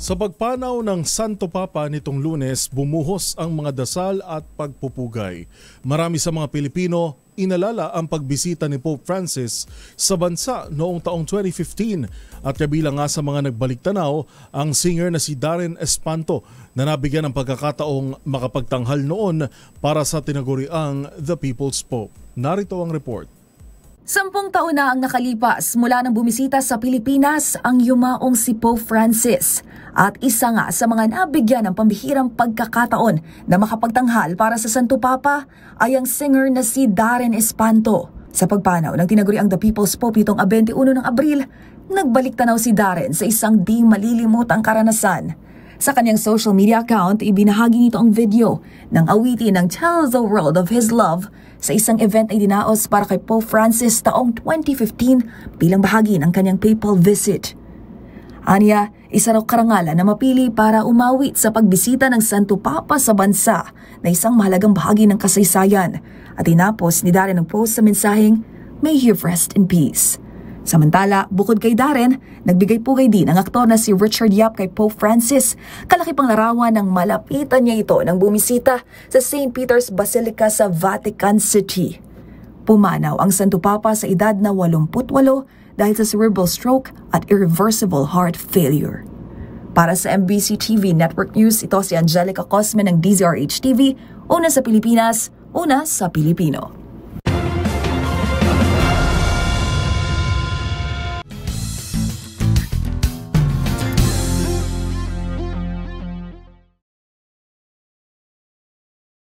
Sa pagpanaw ng Santo Papa nitong Lunes, bumuhos ang mga dasal at pagpupugay. Marami sa mga Pilipino inalala ang pagbisita ni Pope Francis sa bansa noong taong 2015 at kabilang nga sa mga nagbalik-tanaw ang singer na si Darren Espanto na nabigyan ng pagkakataong makapagtanghal noon para sa tinaguriang The People's Pope. Narito ang report. 10 taon na ang nakalipas mula nang bumisita sa Pilipinas ang yumaong si Pope Francis at isa nga sa mga nabigyan ng pambihirang pagkakataon na makapagtanghal para sa Santo Papa ay ang singer na si Darren Espanto. Sa pagpanaw ng tinaguriang The People's Pope itong 21 ng Abril, nagbalik tanaw si Darren sa isang di malilimutang karanasan. Sa kanyang social media account, ibinahagi nito ang video ng awitin ng Tell the World of His Love sa isang event ay dinaos para kay Pope Francis taong 2015 bilang bahagi ng kanyang papal visit. Aniya, isa raw karangalan na mapili para umawit sa pagbisita ng Santo Papa sa bansa na isang mahalagang bahagi ng kasaysayan at tinapos ni Darren ang post sa mensaheng, "May he rest in peace." Samantala, bukod kay Darren, nagbigay-pugay din ang aktor na si Richard Yap kay Pope Francis. Kalaki pang larawan ng malapitan niya ito nang bumisita sa St. Peter's Basilica sa Vatican City. Pumanaw ang Santo Papa sa edad na 88 dahil sa cerebral stroke at irreversible heart failure. Para sa MBC TV Network News, ito si Angelica Cosme ng DZRH TV, una sa Pilipinas, una sa Pilipino.